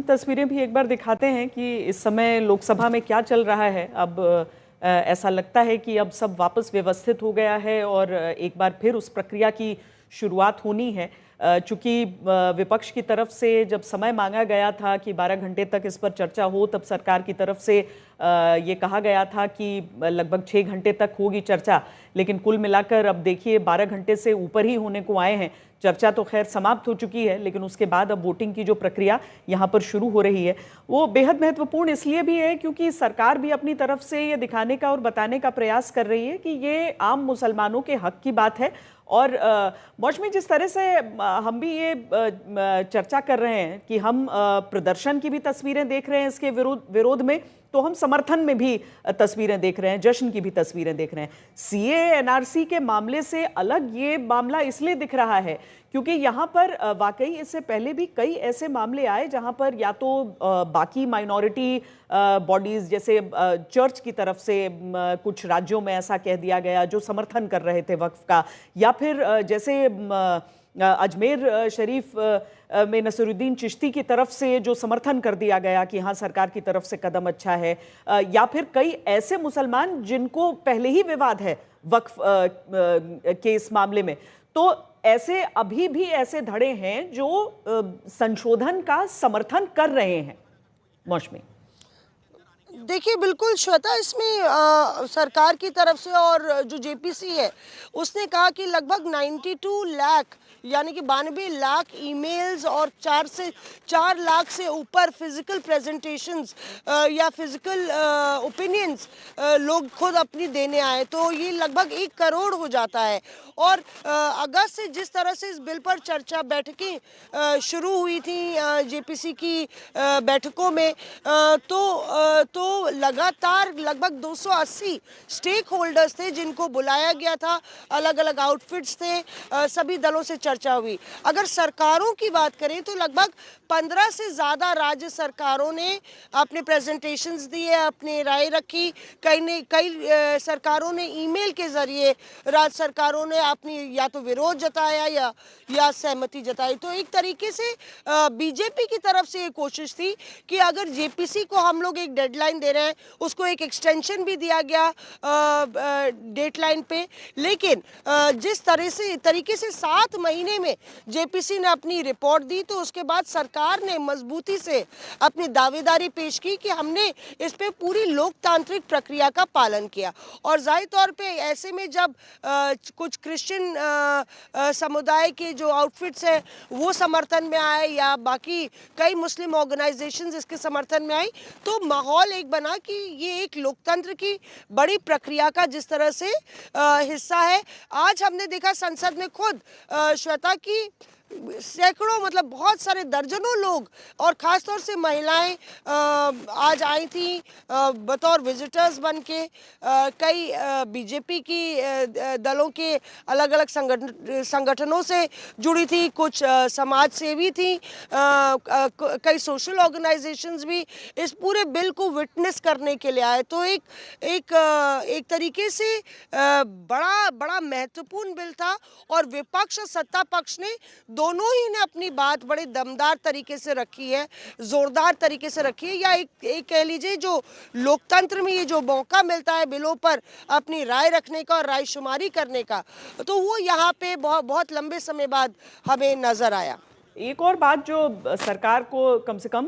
तस्वीरें भी एक बार दिखाते हैं कि इस समय लोकसभा में क्या चल रहा है। अब ऐसा लगता है कि अब सब वापस व्यवस्थित हो गया है और एक बार फिर उस प्रक्रिया की शुरुआत होनी है। चूंकि विपक्ष की तरफ से जब समय मांगा गया था कि 12 घंटे तक इस पर चर्चा हो, तब सरकार की तरफ से ये कहा गया था कि लगभग 6 घंटे तक होगी चर्चा, लेकिन कुल मिलाकर अब देखिए 12 घंटे से ऊपर ही होने को आए हैं। चर्चा तो खैर समाप्त हो चुकी है, लेकिन उसके बाद अब वोटिंग की जो प्रक्रिया यहाँ पर शुरू हो रही है वो बेहद महत्वपूर्ण इसलिए भी है क्योंकि सरकार भी अपनी तरफ से ये दिखाने का और बताने का प्रयास कर रही है कि ये आम मुसलमानों के हक की बात है। और मौसमी, जिस तरह से हम भी ये चर्चा कर रहे हैं कि हम प्रदर्शन की भी तस्वीरें देख रहे हैं इसके विरोध में, तो हम समर्थन में भी तस्वीरें देख रहे हैं, जश्न की भी तस्वीरें देख रहे हैं। सीए एनआरसी के मामले से अलग ये मामला इसलिए दिख रहा है क्योंकि यहाँ पर वाकई इससे पहले भी कई ऐसे मामले आए जहाँ पर या तो बाकी माइनॉरिटी बॉडीज जैसे चर्च की तरफ से कुछ राज्यों में ऐसा कह दिया गया जो समर्थन कर रहे थे वक्फ का, या फिर जैसे अजमेर शरीफ में नसरुद्दीन चिश्ती की तरफ से जो समर्थन कर दिया गया कि हाँ सरकार की तरफ से कदम अच्छा है, या फिर कई ऐसे मुसलमान जिनको पहले ही विवाद है वक्फ के इस मामले में। तो ऐसे अभी भी ऐसे धड़े हैं जो संशोधन का समर्थन कर रहे हैं। मौसमी, देखिए बिल्कुल श्वेता, इसमें सरकार की तरफ से और जो जेपीसी है उसने कहा कि लगभग 92 लाख यानी कि 92 लाख ईमेल्स और 4 लाख से ऊपर फिजिकल प्रेजेंटेशंस या फिजिकल ओपिनियंस लोग खुद अपनी देने आए, तो ये लगभग 1 करोड़ हो जाता है। और अगस्त से जिस तरह से इस बिल पर चर्चा बैठकें शुरू हुई थी जेपीसी की बैठकों में, तो लगातार लगभग 280 स्टेक होल्डर्स थे जिनको बुलाया गया था, अलग अलग आउटफिट्स थे, सभी दलों से चर्चा हुई। अगर सरकारों की बात करें तो लगभग 15 से ज़्यादा राज्य सरकारों ने अपने प्रेजेंटेशंस दिए, अपनी राय रखी। कई सरकारों ने ईमेल के जरिए राज्य सरकारों ने अपनी या तो विरोध जताया या सहमति जताई। तो एक तरीके से बीजेपी की तरफ से ये कोशिश थी कि अगर जेपीसी को हम लोग एक डेडलाइन दे रहे हैं, उसको एक एक्सटेंशन भी दिया गया डेडलाइन पे, लेकिन जिस तरीके से 7 महीने में जेपीसी ने अपनी रिपोर्ट दी, तो उसके बाद सरकार ने मजबूती से अपनी दावेदारी पेश की कि हमने इस पे पूरी लोकतांत्रिक प्रक्रिया का पालन किया। और जाहिर तौर पे ऐसे में जब कुछ क्रिश्चियन समुदाय के जो आउटफिट्स हैं वो समर्थन में आए या बाकी कई मुस्लिम ऑर्गेनाइजेशंस इसके समर्थन में आई, तो माहौल एक बना कि ये एक लोकतंत्र की बड़ी प्रक्रिया का जिस तरह से हिस्सा है। आज हमने देखा संसद में खुद श्वेता की सैकड़ों मतलब बहुत सारे दर्जनों लोग और ख़ासतौर से महिलाएं आज आई थी बतौर विजिटर्स बन के। कई बीजेपी की दलों के अलग अलग संगठनों से जुड़ी थी, कुछ समाज सेवी थी, कई सोशल ऑर्गेनाइजेशंस भी इस पूरे बिल को विटनेस करने के लिए आए। तो एक तरीके से बड़ा महत्वपूर्ण बिल था और विपक्ष और सत्ता पक्ष ने दोनों ही ने अपनी बात बड़े दमदार तरीके से रखी है, जोरदार तरीके से रखी है। या एक कह लीजिए जो लोकतंत्र में ये जो मौका मिलता है बिलों पर अपनी राय रखने का और राय शुमारी करने का, तो वो यहाँ पे बहुत लंबे समय बाद हमें नजर आया। एक और बात जो सरकार को कम से कम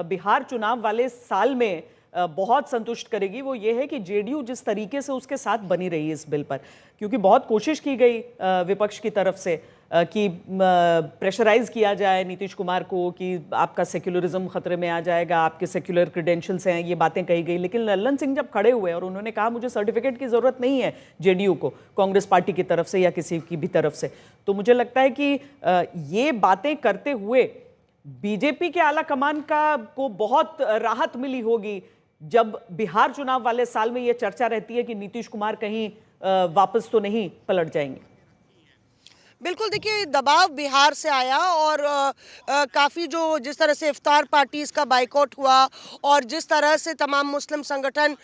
बिहार चुनाव वाले साल में बहुत संतुष्ट करेगी वो ये है कि जेडीयू जिस तरीके से उसके साथ बनी रही इस बिल पर, क्योंकि बहुत कोशिश की गई विपक्ष की तरफ से कि प्रेशराइज किया जाए नीतीश कुमार को कि आपका सेक्युलरिज्म खतरे में आ जाएगा, आपके सेक्युलर क्रेडेंशियल्स हैं, ये बातें कही गई। लेकिन लल्लन सिंह जब खड़े हुए और उन्होंने कहा मुझे सर्टिफिकेट की ज़रूरत नहीं है जेडीयू को, कांग्रेस पार्टी की तरफ से या किसी की भी तरफ से, तो मुझे लगता है कि ये बातें करते हुए बीजेपी के आला कमान को बहुत राहत मिली होगी जब बिहार चुनाव वाले साल में ये चर्चा रहती है कि नीतीश कुमार कहीं वापस तो नहीं पलट जाएंगे। बिल्कुल, देखिए दबाव बिहार से आया और काफ़ी जो जिस तरह से इफ्तार पार्टीज़ का बायकॉट हुआ और जिस तरह से तमाम मुस्लिम संगठन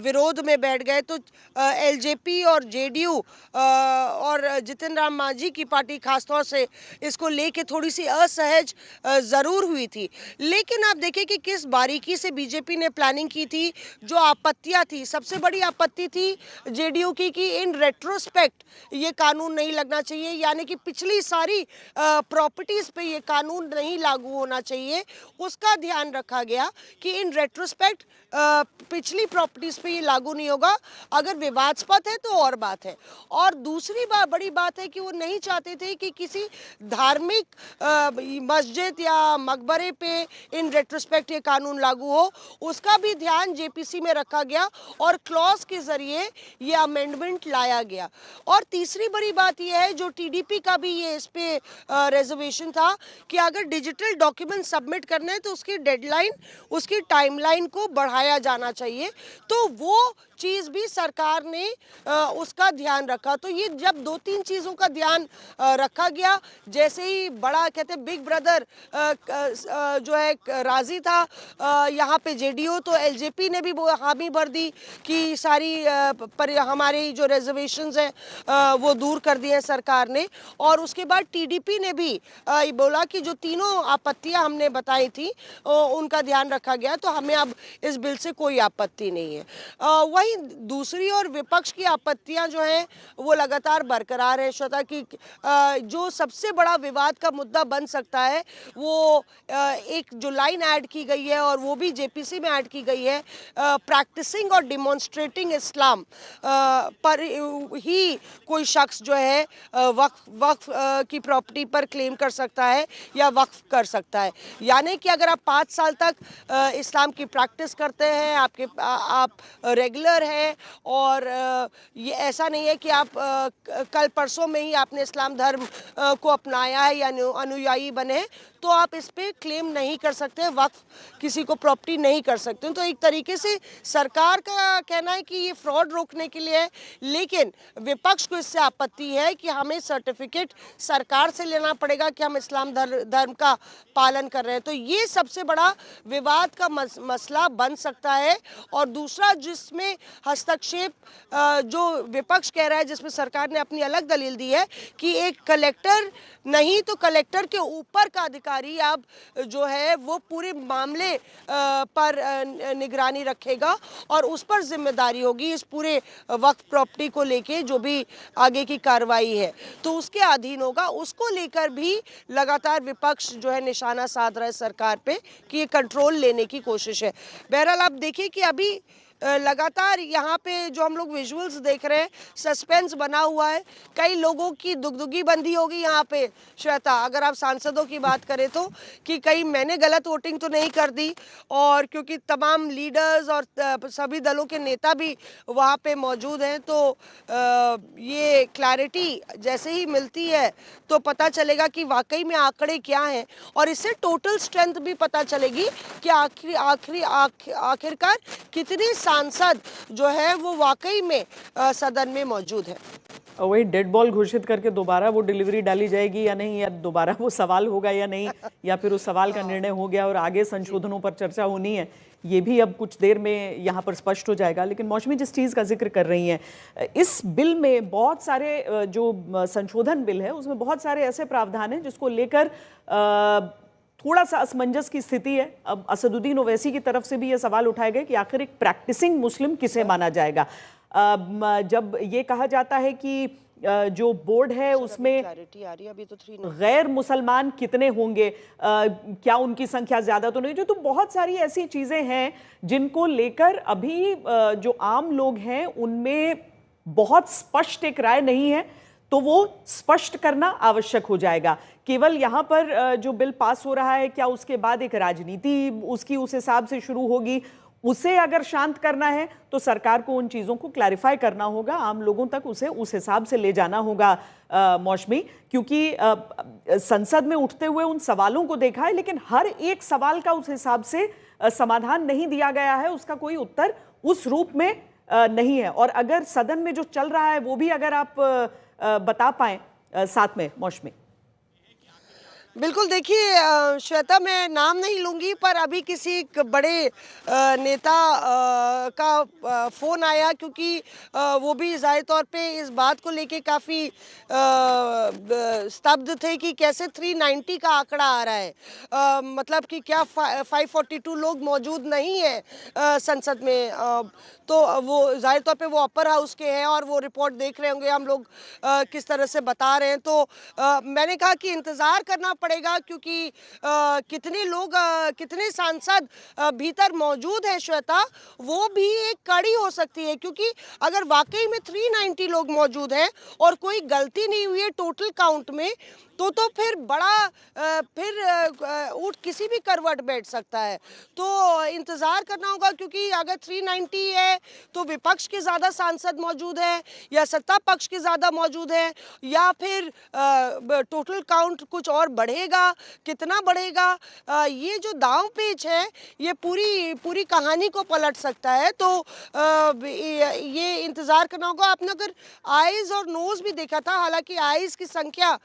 विरोध में बैठ गए, तो एलजेपी और जेडीयू और जितिन राम मांझी की पार्टी खासतौर से इसको लेके थोड़ी सी असहज ज़रूर हुई थी। लेकिन आप देखिए कि किस बारीकी से बीजेपी ने प्लानिंग की थी। जो आपत्तियां थी, सबसे बड़ी आपत्ति थी जेडीयू की कि इन रेट्रोस्पेक्ट ये कानून नहीं लगना चाहिए, यानी कि पिछली सारी प्रॉपर्टीज पे ये कानून नहीं लागू होना चाहिए। उसका ध्यान रखा गया कि इन रेट्रोस्पेक्ट पिछली प्रॉपर्टीज पे ये लागू नहीं होगा। अगर विवादास्पद है तो और बात है। और दूसरी बड़ी बात है कि वो नहीं चाहते थे कि किसी धार्मिक मस्जिद या मकबरे पे इन रेट्रोस्पेक्ट ये कानून लागू हो। उसका भी ध्यान जेपीसी में रखा गया और क्लॉज के जरिए ये अमेंडमेंट लाया गया। और तीसरी बड़ी बात यह है, जो टीडीपी का भी ये इस पे रिजर्वेशन था कि अगर डिजिटल डॉक्यूमेंट सबमिट करने हैं तो उसकी डेडलाइन, उसकी टाइमलाइन को बढ़ाया जाना चाहिए। तो वो चीज़ भी सरकार ने उसका ध्यान रखा। तो ये जब 2-3 चीज़ों का ध्यान रखा गया, जैसे ही बड़ा कहते हैं बिग ब्रदर जो है राजी था यहाँ पे जेडीयू, तो एलजेपी ने भी हामी भर दी कि सारी हमारी जो रिजर्वेशंस हैं वो दूर कर दिए हैं सरकार ने। और उसके बाद टीडीपी ने भी बोला कि जो तीनों आपत्तियां हमने बताई थी उनका ध्यान रखा गया, तो हमें अब इस बिल से कोई आपत्ति नहीं है। वहीं दूसरी ओर विपक्ष की आपत्तियां जो हैं वो लगातार बरकरार है। श्वेता की जो सबसे बड़ा विवाद का मुद्दा बन सकता है वो एक जो लाइन ऐड की गई है और वो भी जेपीसी में ऐड की गई है, प्रैक्टिसिंग और डिमॉन्स्ट्रेटिंग इस्लाम पर ही कोई शख्स जो है वक्फ की प्रॉपर्टी पर क्लेम कर सकता है या वक्फ कर सकता है। यानी कि अगर आप 5 साल तक इस्लाम की प्रैक्टिस करते हैं, आप रेगुलर हैं और ये ऐसा नहीं है कि आप कल परसों में ही आपने इस्लाम धर्म को अपनाया है या अनुयायी बने, तो आप इस पे क्लेम नहीं कर सकते, वक्फ किसी को प्रॉपर्टी नहीं कर सकते। तो एक तरीके से सरकार का कहना है कि ये फ्रॉड रोकने के लिए है, लेकिन विपक्ष को इससे आपत्ति है कि हमें सर्टिफिकेट सरकार से लेना पड़ेगा कि हम इस्लाम धर्म का पालन कर रहे हैं। तो ये सबसे बड़ा विवाद का मसला बन सकता है। और दूसरा जिसमें हस्तक्षेप जो विपक्ष कह रहा है, जिसमें सरकार ने अपनी अलग दलील दी है कि एक कलेक्टर नहीं तो कलेक्टर के ऊपर का अधिकारी अब जो है वो पूरे मामले पर निगरानी रखेगा और उस पर जिम्मेदारी होगी इस पूरे वक्फ प्रॉपर्टी को लेके जो भी आगे की कार्रवाई है तो उसके अधीन होगा। उसको लेकर भी लगातार विपक्ष जो है निशाना साध रहा है सरकार पे कि ये कंट्रोल लेने की कोशिश है। बहरहाल आप देखिए कि अभी लगातार यहाँ पे जो हम लोग विजुअल्स देख रहे हैं, सस्पेंस बना हुआ है। कई लोगों की दुगदुगी बंदी होगी यहाँ पे श्वेता, अगर आप सांसदों की बात करें तो, कि कहीं मैंने गलत वोटिंग तो नहीं कर दी। और क्योंकि तमाम लीडर्स और सभी दलों के नेता भी वहाँ पे मौजूद हैं, तो ये क्लैरिटी जैसे ही मिलती है तो पता चलेगा कि वाकई में आंकड़े क्या हैं और इससे टोटल स्ट्रेंथ भी पता चलेगी कि आखिरकार कितने सांसद जो है वो वाकई में सदन में मौजूद है। वही डेड बॉल घोषित करके दोबारा वो डिलीवरी डाली जाएगी या नहीं, या दोबारा वो सवाल होगा या नहीं, या फिर उस सवाल का निर्णय हो गया और आगे संशोधनों पर चर्चा होनी है, ये भी अब कुछ देर में यहाँ पर स्पष्ट हो जाएगा। लेकिन मौसमी जिस चीज़ का जिक्र कर रही हैं, इस बिल में बहुत सारे जो संशोधन बिल है उसमें बहुत सारे ऐसे प्रावधान हैं जिसको लेकर थोड़ा सा असमंजस की स्थिति है। अब असदुद्दीन ओवैसी की तरफ से भी ये सवाल उठाए गए कि आखिर एक प्रैक्टिसिंग मुस्लिम किसे माना जाएगा। जब ये कहा जाता है कि जो बोर्ड है उसमें गैर मुसलमान कितने होंगे, क्या उनकी संख्या ज्यादा तो नहीं, तो बहुत सारी ऐसी चीजें हैं जिनको लेकर अभी जो आम लोग हैं उनमें बहुत स्पष्ट एक राय नहीं है, तो वो स्पष्ट करना आवश्यक हो जाएगा। केवल यहाँ पर जो बिल पास हो रहा है, क्या उसके बाद एक राजनीति उसकी उस हिसाब से शुरू होगी, उसे अगर शांत करना है तो सरकार को उन चीज़ों को क्लैरिफाई करना होगा, आम लोगों तक उसे उस हिसाब से ले जाना होगा मौसमी, क्योंकि संसद में उठते हुए उन सवालों को देखा है लेकिन हर एक सवाल का उस हिसाब से समाधान नहीं दिया गया है, उसका कोई उत्तर उस रूप में नहीं है। और अगर सदन में जो चल रहा है वो भी अगर आप बता पाएं साथ में मौसमी। बिल्कुल, देखिए श्वेता, मैं नाम नहीं लूँगी, पर अभी किसी एक बड़े नेता का फ़ोन आया, क्योंकि वो भी ज़ाहिर तौर पे इस बात को लेके काफ़ी स्तब्ध थे कि कैसे 390 का आंकड़ा आ रहा है। मतलब कि क्या 542 लोग मौजूद नहीं हैं संसद में। तो वो ज़ाहिर तौर पे वो अपर हाउस के हैं और वो रिपोर्ट देख रहे होंगे हम लोग किस तरह से बता रहे हैं। तो मैंने कहा कि इंतज़ार करना पड़ेगा, क्योंकि कितने लोग कितने सांसद भीतर मौजूद हैं श्वेता, वो भी एक कड़ी हो सकती है। क्योंकि अगर वाकई में 390 लोग मौजूद हैं और कोई गलती नहीं हुई है टोटल काउंट में, तो फिर बड़ा फिर ऊँट किसी भी करवट बैठ सकता है। तो इंतज़ार करना होगा, क्योंकि अगर 390 है तो विपक्ष के ज़्यादा सांसद मौजूद हैं या सत्ता पक्ष के ज़्यादा मौजूद हैं, या फिर टोटल काउंट कुछ और बढ़ेगा, कितना बढ़ेगा, ये जो दांव पेच है ये पूरी कहानी को पलट सकता है। तो ये इंतज़ार करना होगा। आपने अगर आइज़ और नोज़ भी देखा था, हालांकि आइज़ की संख्या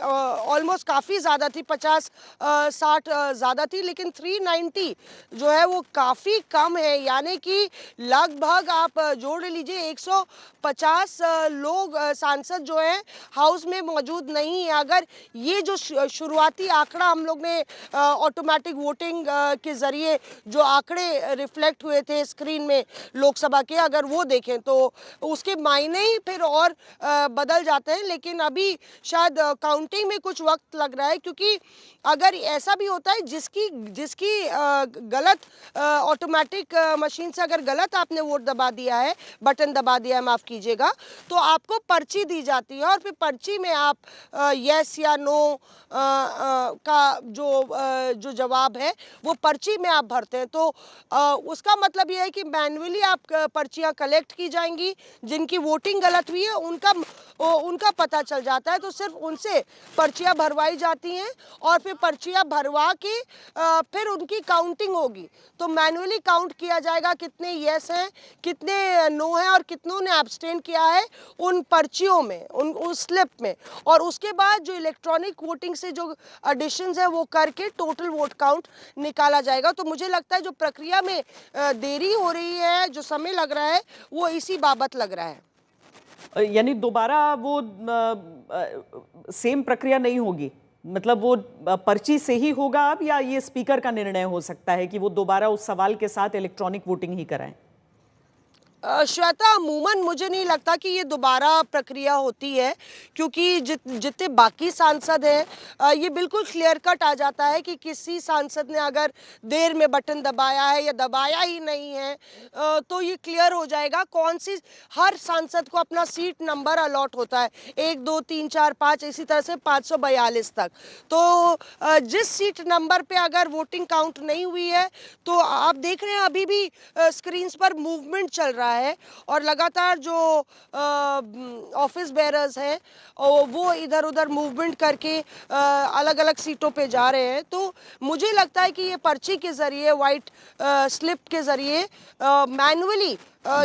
ऑलमोस्ट काफ़ी ज़्यादा थी, 50-60 ज़्यादा थी, लेकिन 390 जो है वो काफ़ी कम है। यानी कि लगभग आप जोड़ लीजिए 150 लोग सांसद जो है हाउस में मौजूद नहीं है। अगर ये जो शुरुआती आंकड़ा हम लोग ने ऑटोमेटिक वोटिंग के ज़रिए जो आंकड़े रिफ्लेक्ट हुए थे स्क्रीन में लोकसभा के, अगर वो देखें तो उसके मायने ही फिर और बदल जाते हैं। लेकिन अभी शायद काउंटिंग में कुछ वक्त लग रहा है, क्योंकि अगर ऐसा भी होता है जिसकी गलत ऑटोमेटिक मशीन से अगर गलत आपने वोट दबा दिया है, बटन दबा दिया है, माफ़ कीजिएगा, तो आपको पर्ची दी जाती है और फिर पर्ची में आप यस या नो का जो जवाब है वो पर्ची में आप भरते हैं। तो उसका मतलब ये है कि मैन्युअली आप पर्चियाँ कलेक्ट की जाएंगी। जिनकी वोटिंग गलत हुई है उनका पता चल जाता है, तो सिर्फ उनसे पर्चियाँ भरवाई जाती हैं और फिर पर्चियाँ भरवा के फिर उनकी काउंटिंग होगी। तो मैन्युअली काउंट किया जाएगा कितने यस हैं, कितने नो हैं और कितनों ने एब्सटेन किया है उन पर्चियों में, उस स्लिप में। और उसके बाद जो इलेक्ट्रॉनिक वोटिंग से जो एडिशंस है वो करके टोटल वोट काउंट निकाला जाएगा। तो मुझे लगता है जो प्रक्रिया में देरी हो रही है, जो समय लग रहा है, वो इसी बाबत लग रहा है। यानी दोबारा वो सेम प्रक्रिया नहीं होगी, मतलब वो पर्ची से ही होगा अब, या ये स्पीकर का निर्णय हो सकता है कि वो दोबारा उस सवाल के साथ इलेक्ट्रॉनिक वोटिंग ही कराएं? श्वेता, अमूमन मुझे नहीं लगता कि ये दोबारा प्रक्रिया होती है, क्योंकि जितने बाकी सांसद हैं ये बिल्कुल क्लियर कट आ जाता है कि किसी सांसद ने अगर देर में बटन दबाया है या दबाया ही नहीं है, तो ये क्लियर हो जाएगा। कौन सी, हर सांसद को अपना सीट नंबर अलॉट होता है, 1 2 3 4 5, इसी तरह से 542 तक। तो जिस सीट नंबर पे अगर वोटिंग काउंट नहीं हुई है, तो आप देख रहे हैं अभी भी स्क्रीन्स पर मूवमेंट चल रहा है और लगातार जो ऑफिस बेरर्स हैं वो इधर उधर मूवमेंट करके अलग अलग सीटों पे जा रहे हैं। तो मुझे लगता है कि ये पर्ची के ज़रिए, वाइट स्लिप के ज़रिए मैनुअली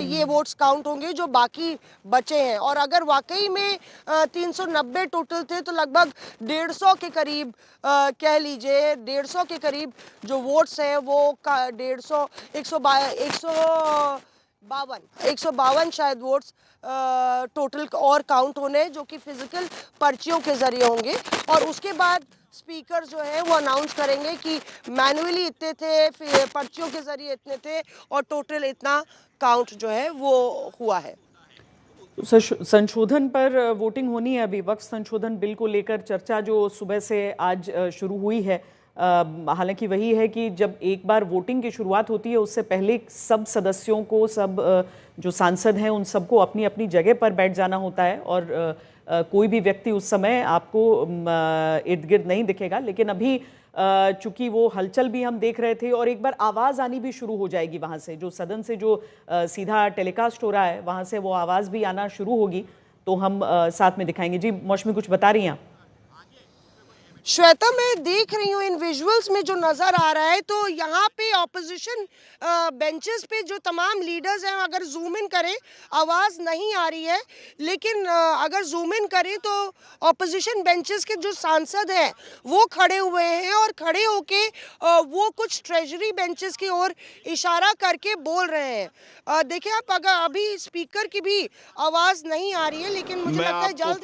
ये वोट्स काउंट होंगे जो बाकी बचे हैं। और अगर वाकई में 390 टोटल थे, तो लगभग 150 के करीब कह लीजिए, 150 के करीब जो वोट्स हैं वो 152 शायद वोट्स टोटल और काउंट होने, जो कि फिजिकल पर्चियों के ज़रिए होंगे। और उसके बाद स्पीकर जो है वो अनाउंस करेंगे कि मैनुअली इतने थे, फिर पर्चियों के ज़रिए इतने थे और टोटल इतना काउंट जो है वो हुआ है। संशोधन पर वोटिंग होनी है अभी, वक्त संशोधन बिल को लेकर चर्चा जो सुबह से आज शुरू हुई है। हालांकि वही है कि जब एक बार वोटिंग की शुरुआत होती है उससे पहले सब सदस्यों को, सब जो सांसद हैं उन सबको अपनी अपनी जगह पर बैठ जाना होता है और कोई भी व्यक्ति उस समय आपको इर्द गिर्द नहीं दिखेगा। लेकिन अभी चूंकि वो हलचल भी हम देख रहे थे और एक बार आवाज़ आनी भी शुरू हो जाएगी वहाँ से, जो सदन से जो सीधा टेलीकास्ट हो रहा है वहाँ से वो आवाज़ भी आना शुरू होगी, तो हम साथ में दिखाएंगे। जी मौसमी कुछ बता रही हैं आप? श्वेता, मैं देख रही हूँ इन विजुअल्स में जो नज़र आ रहा है, तो यहाँ पे ऑपोजिशन बेंचेस पे जो तमाम लीडर्स हैं, अगर जूम इन करें आवाज़ नहीं आ रही है, लेकिन अगर जूम इन करें तो ऑपोजिशन बेंचेस के जो सांसद हैं वो खड़े हुए हैं और खड़े होके वो कुछ ट्रेजरी बेंचेस की ओर इशारा करके बोल रहे हैं। देखिए आप, अगर अभी स्पीकर की भी आवाज़ नहीं आ रही है, लेकिन मुझे मैं लगता है आपको जल्द